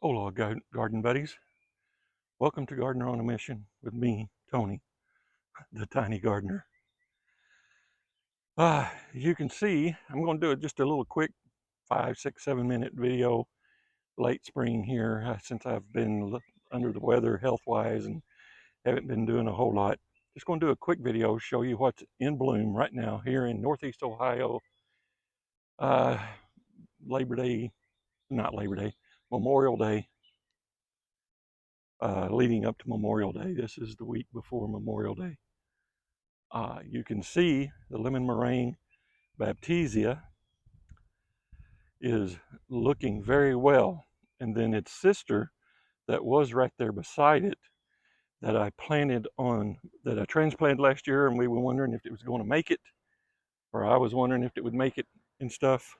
Hola, garden buddies. Welcome to Gardener on a Mission with me, Tony, the tiny gardener. As you can see, I'm going to do just a little quick 5, 6, 7 minute video late spring here since I've been under the weather health-wise and haven't been doing a whole lot. Just going to do a quick video, show you what's in bloom right now here in Northeast Ohio. Uh, Labor Day, not Labor Day, Memorial Day. Leading up to Memorial Day. This is the week before Memorial Day. You can see the lemon meringue Baptisia is looking very well. And then its sister that was right there beside it that I transplanted last year, and we were wondering if it was going to make it, or I was wondering if it would make it and stuff.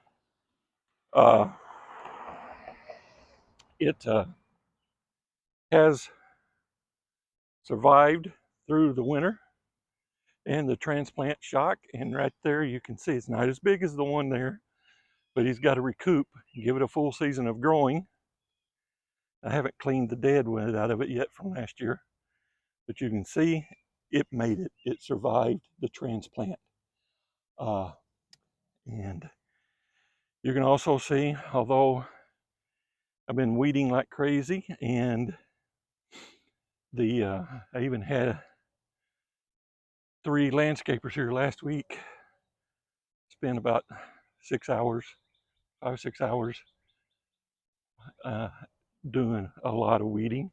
It has survived through the winter and the transplant shock, and right there you can see it's not as big as the one there, but he's got to recoup, give it a full season of growing. I haven't cleaned the dead wood out of it yet from last year, but you can see it made it. It survived the transplant. And you can also see, although I've been weeding like crazy, and I even had 3 landscapers here last week. Spent about 6 hours, 5 or 6 hours doing a lot of weeding.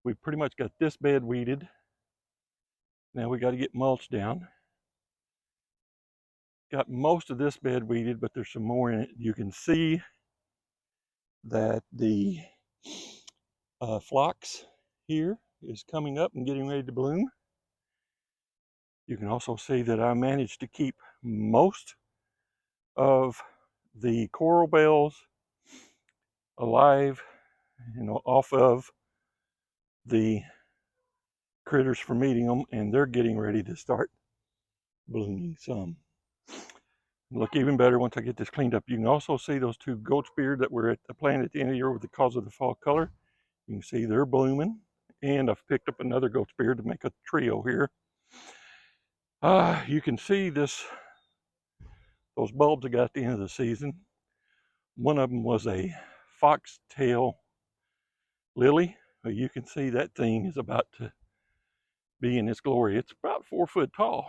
We pretty much got this bed weeded. Now we got to get mulch down. Got most of this bed weeded, but there's some more in it. You can see that the phlox here is coming up and getting ready to bloom. You can also see that I managed to keep most of the coral bells alive, off of the critters from eating them, and they're getting ready to start blooming some. Look even better once I get this cleaned up. You can also see those 2 goat's beard that were at the plant at the end of the year because of the fall color. You can see they're blooming, and I've picked up another goat's beard to make a trio here. You can see those bulbs I got at the end of the season. One of them was a foxtail lily. You can see that thing is about to be in its glory. It's about 4 foot tall.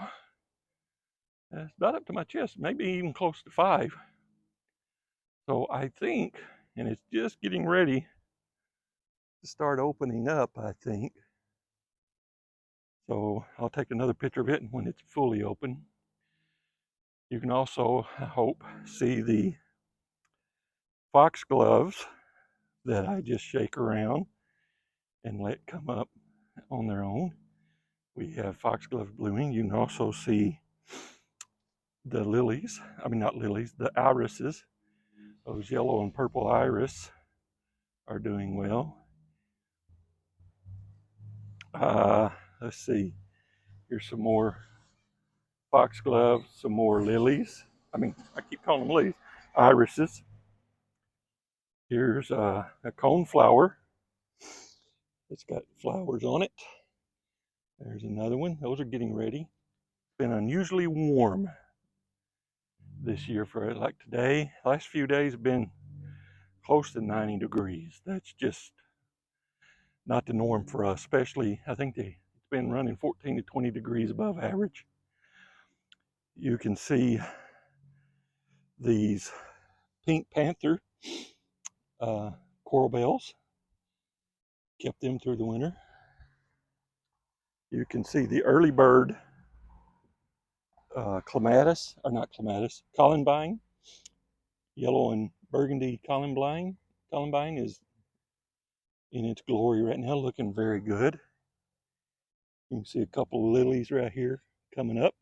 It's about up to my chest, maybe even close to 5. So I think, and it's just getting ready to start opening up, I think. So I'll take another picture of it when it's fully open. You can also, I hope, see the foxgloves that I just shake around and let come up on their own. We have foxgloves blooming. You can also see the lilies, not lilies, the irises. Those yellow and purple iris are doing well. Let's see. Here's some more foxgloves, some more lilies. I keep calling them lilies. Irises. Here's a coneflower. It's got flowers on it. There's another one. Those are getting ready. It's been unusually warm this year for like today. Last few days have been close to 90 degrees. That's just not the norm for us, especially I think it's been running 14 to 20 degrees above average. You can see these pink panther coral bells. Kept them through the winter. You can see the early bird columbine, yellow and burgundy columbine. Columbine is in its glory right now, looking very good. You can see a couple of lilies right here coming up.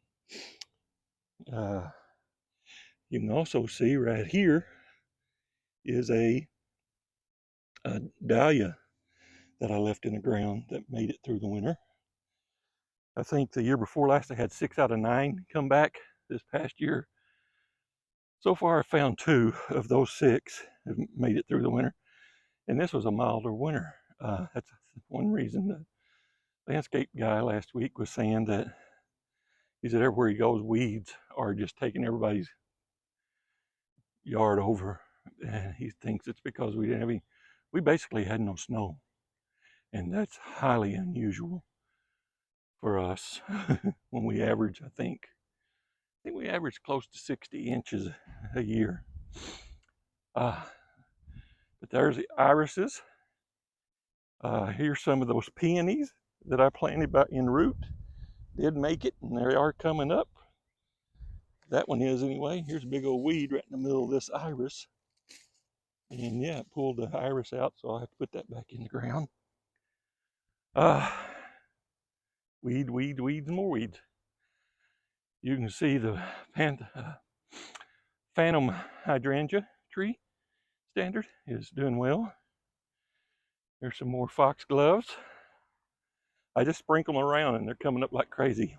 You can also see right here is a dahlia that I left in the ground that made it through the winter. I think the year before last I had 6 out of 9 come back. This past year, so far I found 2 of those 6 have made it through the winter. And this was a milder winter. That's one reason the landscape guy last week was saying that he said everywhere he goes, weeds are just taking everybody's yard over. And he thinks it's because we didn't have any, we basically had no snow. And that's highly unusual for us when we average, I think we average close to 60 inches a year. But there's the irises. Here's some of those peonies that I planted about en route. Did make it, and they are coming up. That one is anyway. Here's a big old weed right in the middle of this iris. And yeah, it pulled the iris out, so I'll have to put that back in the ground. Weeds, and more weeds. You can see the phantom hydrangea tree standard is doing well. There's some more foxgloves. I just sprinkle them around and they're coming up like crazy.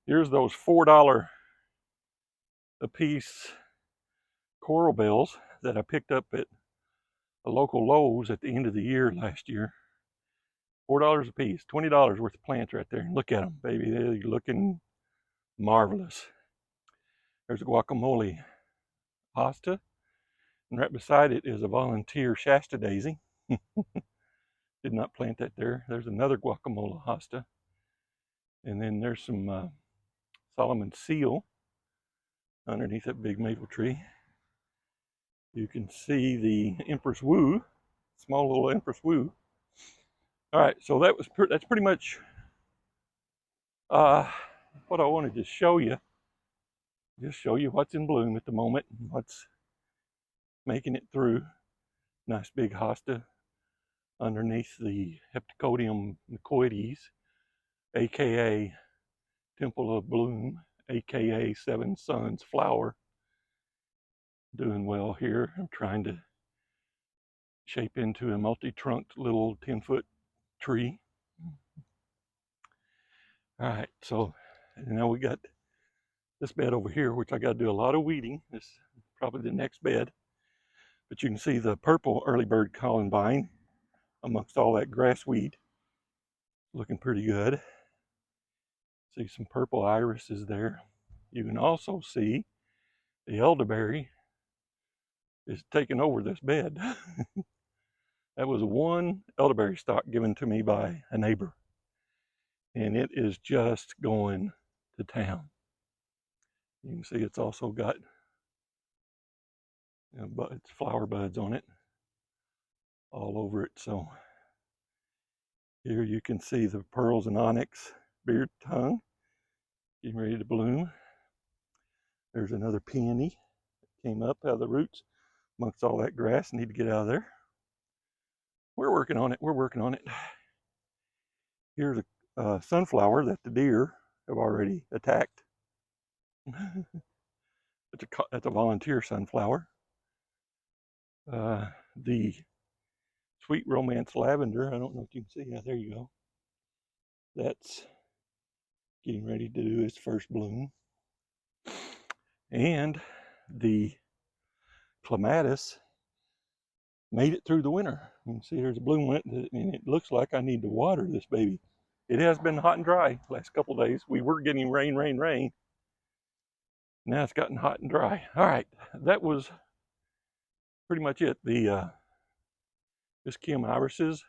Here's those $4 a piece coral bells that I picked up at a local Lowe's at the end of the year last year. $4 a piece, $20 worth of plants right there. Look at them, baby. They're looking marvelous. There's a guacamole hosta, and right beside it is a volunteer Shasta daisy. Did not plant that there. There's another guacamole hosta. And then there's some Solomon seal underneath that big maple tree. You can see the Empress Wu, small little Empress Wu. All right, so that's pretty much what I wanted to show you. Just show you what's in bloom at the moment and what's making it through. Nice big hosta underneath the Heptacodium nicoides, aka Temple of Bloom, aka Seven Suns flower. Doing well here. I'm trying to shape into a multi-trunked little 10-foot tree. All right, so now we got this bed over here, which I got to do a lot of weeding. This is probably the next bed. But you can see the purple early bird columbine amongst all that grass weed. Looking pretty good. See some purple irises there. You can also see the elderberry is taking over this bed. That was one elderberry stalk given to me by a neighbor. And it is just going to town. You can see it's also got it's flower buds on it all over it. So here you can see the pearls and onyx beard tongue getting ready to bloom. There's another peony that came up out of the roots amongst all that grass. Need to get out of there. We're working on it. We're working on it. Here's a sunflower that the deer have already attacked. It's a volunteer sunflower. The sweet romance lavender, I don't know if you can see. Yeah, there you go. That's getting ready to do its first bloom. And the clematis made it through the winter. You can see there's a bloom on it, and it looks like I need to water this baby. It has been hot and dry the last couple of days. We were getting rain. Now it's gotten hot and dry. All right, that was pretty much it. The Kim irises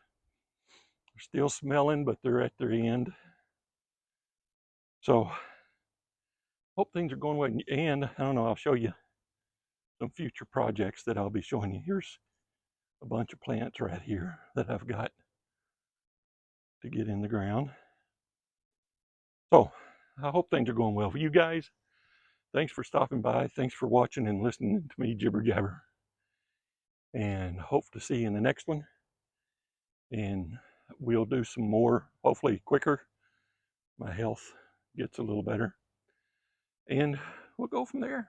are still smelling, but they're at their end. So hope things are going well. And I don't know, I'll show you some future projects that I'll be showing you. Here's a bunch of plants right here that I've got to get in the ground. So I hope things are going well for you guys. Thanks for stopping by. Thanks for watching and listening to me jibber jabber. And hope to see you in the next one. And we'll do some more, hopefully quicker. My health gets a little better. And we'll go from there.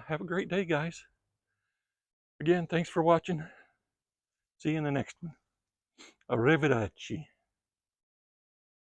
Have a great day, guys. Again, thanks for watching. See you in the next one. Arrivederci.